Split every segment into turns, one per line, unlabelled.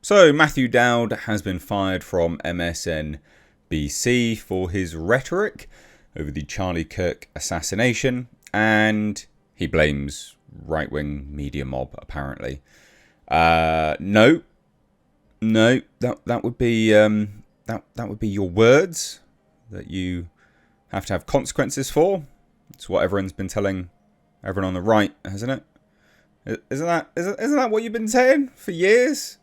So Matthew Dowd has been fired from MSNBC for his rhetoric over the Charlie Kirk assassination, and he blames right-wing media mob, apparently. No, that would be that would be your words that you have to have consequences for. It's what everyone's been telling everyone on the right, hasn't it? Isn't that what you've been saying for years?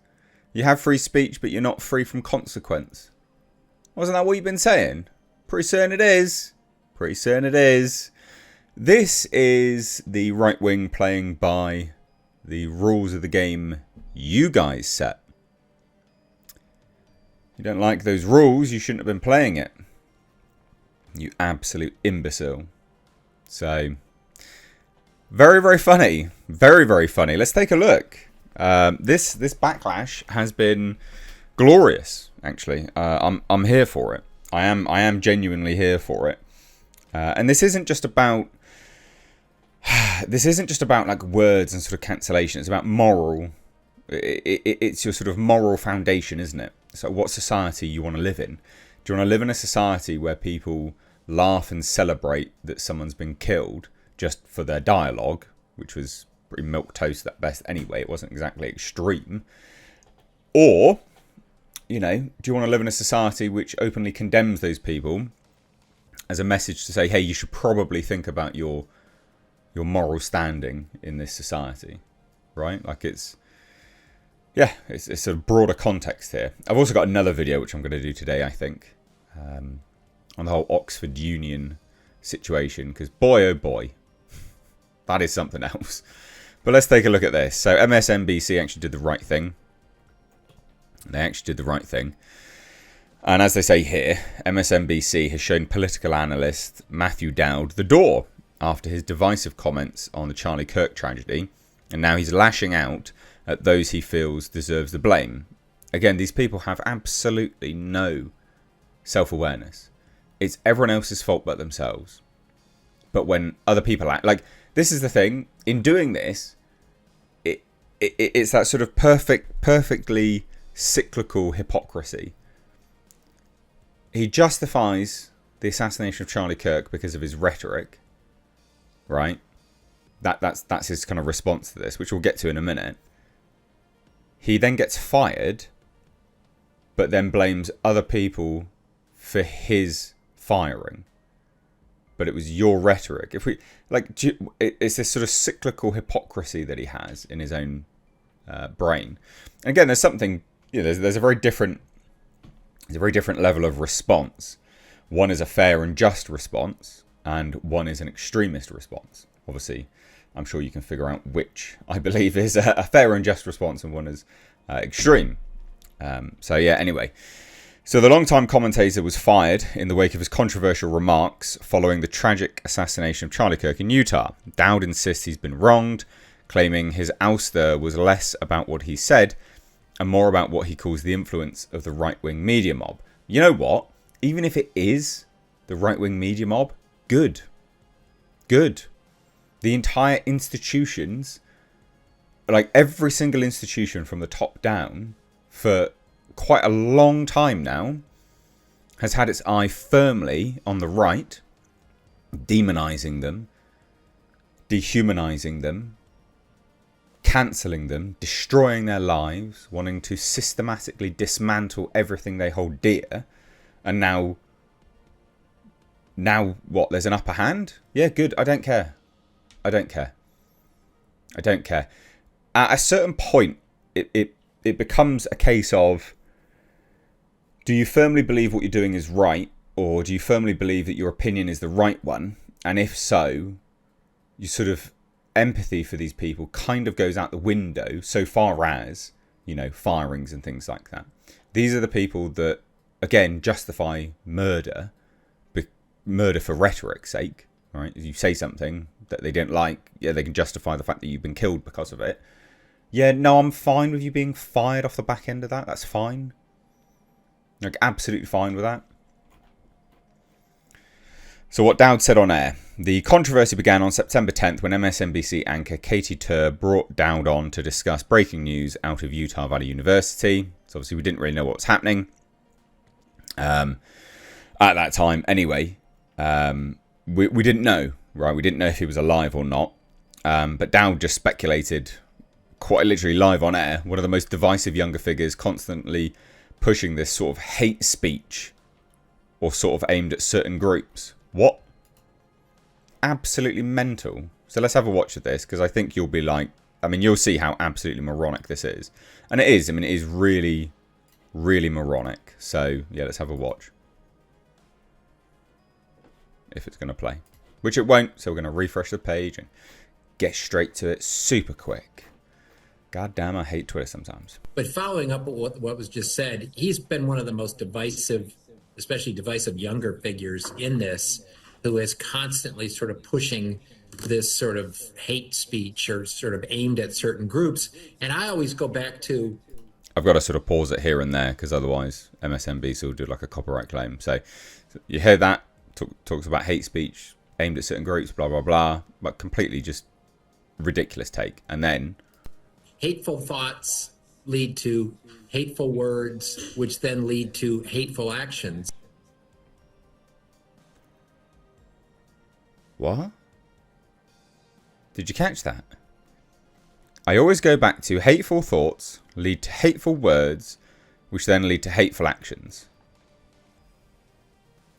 You have free speech, but you're not free from consequence. Wasn't that what you've been saying? Pretty certain it is. Pretty certain it is. This is the right wing playing by the rules of the game you guys set. You don't like those rules, you shouldn't have been playing it. You absolute imbecile. So, very, very funny. Very, very funny. Let's take a look. This backlash has been glorious, actually. I'm here for it. I am genuinely here for it. And this isn't just about like words and sort of cancellation. It's about moral. It's your sort of moral foundation, isn't it? So what society you want to live in? Do you want to live in a society where people laugh and celebrate that someone's been killed just for their dialogue, which was pretty milquetoast at best anyway, it wasn't exactly extreme? Or, do you want to live in a society which openly condemns those people as a message to say, hey, you should probably think about your moral standing in this society, right? Like it's a broader context here. I've also got another video which I'm going to do today, I think, on the whole Oxford Union situation, because boy oh boy, that is something else. But let's take a look at this. So MSNBC actually did the right thing. They actually did the right thing. And as they say here, MSNBC has shown political analyst Matthew Dowd the door after his divisive comments on the Charlie Kirk tragedy. And now he's lashing out at those he feels deserves the blame. Again, these people have absolutely no self-awareness. It's everyone else's fault but themselves. But when other people act, like, this is the thing, in doing this, it's that sort of perfectly cyclical hypocrisy. He justifies the assassination of Charlie Kirk because of his rhetoric, right? That's his kind of response to this, which we'll get to in a minute. He then gets fired, but then blames other people for his firing. But it was your rhetoric. If we it's this sort of cyclical hypocrisy that he has in his own brain. And again, there's something. There's a very different level of response. One is a fair and just response, and one is an extremist response. Obviously, I'm sure you can figure out which I believe is a fair and just response, and one is extreme. Anyway. So the longtime commentator was fired in the wake of his controversial remarks following the tragic assassination of Charlie Kirk in Utah. Dowd insists he's been wronged, claiming his ouster was less about what he said and more about what he calls the influence of the right-wing media mob. You know what? Even if it is the right-wing media mob, good. Good. The entire institutions, like every single institution from the top down, for quite a long time now, has had its eye firmly on the right, demonizing them, dehumanizing them, cancelling them, destroying their lives, wanting to systematically dismantle everything they hold dear. And now what? There's an upper hand? Yeah, good. I don't care. At a certain point, it becomes a case of, do you firmly believe what you're doing is right, or do you firmly believe that your opinion is the right one? And if so, you sort of empathy for these people kind of goes out the window so far as, firings and things like that. These are the people that, again, justify murder for rhetoric's sake, right? If you say something that they don't like, yeah, they can justify the fact that you've been killed because of it. Yeah, no, I'm fine with you being fired off the back end of that. That's fine. Like, absolutely fine with that. So what Dowd said on air. The controversy began on September 10th when MSNBC anchor Katie Tur brought Dowd on to discuss breaking news out of Utah Valley University. So obviously we didn't really know what was happening at that time anyway. We didn't know, right? We didn't know if he was alive or not. But Dowd just speculated quite literally live on air. One of the most divisive younger figures, constantly pushing this sort of hate speech or sort of aimed at certain groups. What? Absolutely mental. So let's have a watch of this, because I think you'll be like, I mean, you'll see how absolutely moronic this is. And it is. I mean, it is really, really moronic. So yeah, let's have a watch. If it's going to play. Which it won't. So we're going to refresh the page and get straight to it super quick. God damn, I hate Twitter sometimes.
But following up what was just said, he's been one of the most divisive, especially divisive younger figures in this, who is constantly sort of pushing this sort of hate speech or sort of aimed at certain groups. And I always go back to...
I've got to sort of pause it here and there, because otherwise MSNBC will do like a copyright claim. So you hear that, talks about hate speech aimed at certain groups, blah, blah, blah, but completely just ridiculous take. And then...
hateful thoughts lead to hateful words, which then lead to hateful actions.
What? Did you catch that? I always go back to hateful thoughts lead to hateful words, which then lead to hateful actions.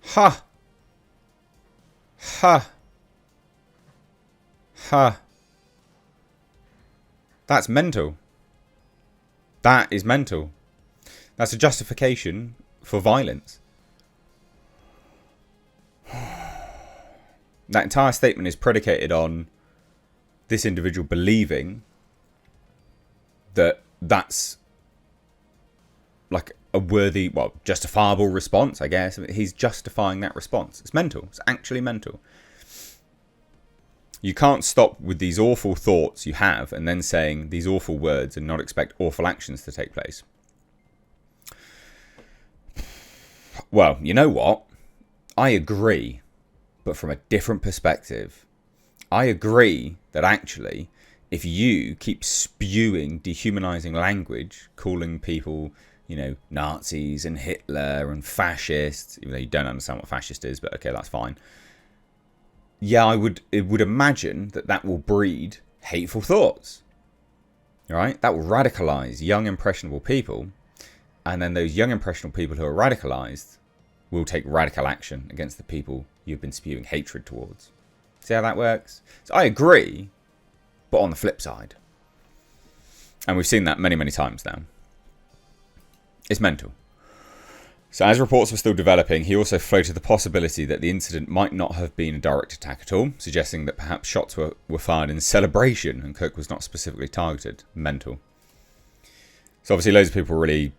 Ha! Ha! Ha! That's mental. That is mental. That's a justification for violence. That entire statement is predicated on this individual believing that that's like a worthy, well, justifiable response, I guess. He's justifying that response. It's mental. It's actually mental. You can't stop with these awful thoughts you have and then saying these awful words and not expect awful actions to take place. Well, you know what? I agree, but from a different perspective. I agree that actually, if you keep spewing dehumanizing language, calling people, you know, Nazis and Hitler and fascists, even though you don't understand what fascist is, but okay, that's fine. Yeah, I would imagine that will breed hateful thoughts, right? That will radicalize young, impressionable people. And then those young, impressionable people who are radicalized will take radical action against the people you've been spewing hatred towards. See how that works? So I agree, but on the flip side. And we've seen that many, many times now. It's mental. So as reports were still developing, he also floated the possibility that the incident might not have been a direct attack at all, suggesting that perhaps shots were fired in celebration and Kirk was not specifically targeted. Mental. So obviously loads of people were really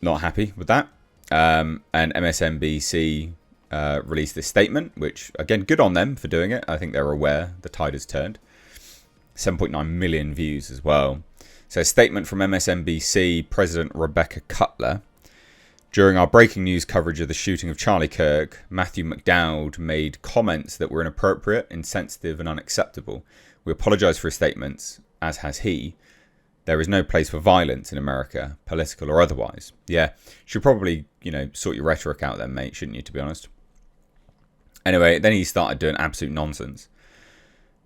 not happy with that. And MSNBC released this statement, which, again, good on them for doing it. I think they're aware the tide has turned. 7.9 million views as well. So a statement from MSNBC President Rebecca Cutler. During our breaking news coverage of the shooting of Charlie Kirk, Matthew McDowd made comments that were inappropriate, insensitive and unacceptable. We apologise for his statements, as has he. There is no place for violence in America, political or otherwise. Yeah, should probably, you know, sort your rhetoric out then, mate, shouldn't you, to be honest? Anyway, then he started doing absolute nonsense.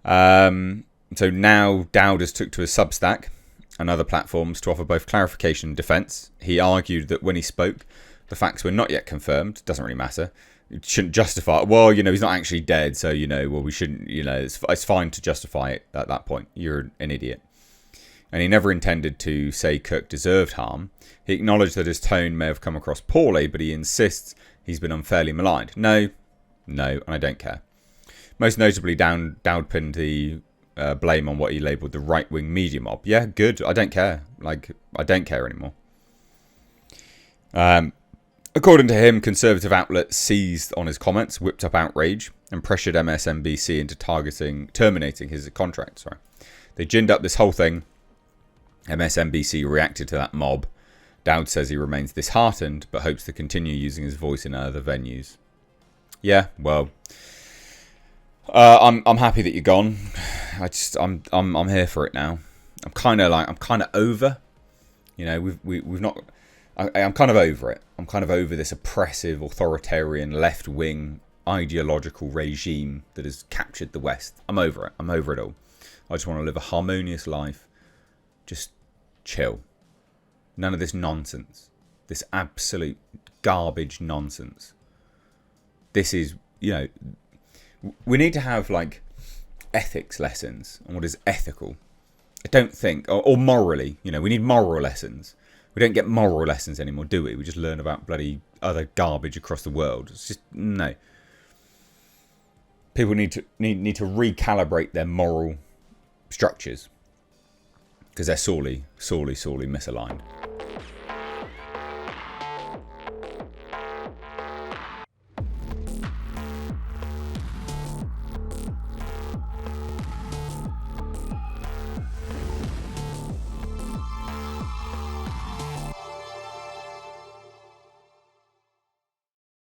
So now Dowd has took to his Substack and other platforms to offer both clarification and defence. He argued that when he spoke, the facts were not yet confirmed. Doesn't really matter. It shouldn't justify it. Well, you know, he's not actually dead, so, you know, well, we shouldn't, you know, it's fine to justify it at that point. You're an idiot. And he never intended to say Kirk deserved harm. He acknowledged that his tone may have come across poorly, but he insists he's been unfairly maligned. No, and I don't care. Most notably, Dowd pinned the blame on what he labelled the right-wing media mob. Yeah, good. I don't care. Like, I don't care anymore. According to him, conservative outlets seized on his comments, whipped up outrage, and pressured MSNBC into terminating his contract. Sorry, they ginned up this whole thing. MSNBC reacted to that mob. Dowd says he remains disheartened, but hopes to continue using his voice in other venues. Yeah, well, I'm happy that you're gone. I'm here for it now. I'm kind of over. You know, we've not. I'm kind of over it. I'm kind of over this oppressive, authoritarian, left-wing ideological regime that has captured the West. I'm over it. I'm over it all. I just want to live a harmonious life. Just chill. None of this nonsense. This absolute garbage nonsense. This is, you know, we need to have like ethics lessons on what is ethical. I don't think, or morally, you know, we need moral lessons. We don't get moral lessons anymore, do we? We just learn about bloody other garbage across the world. It's just, no. People need to recalibrate their moral structures because they're sorely misaligned.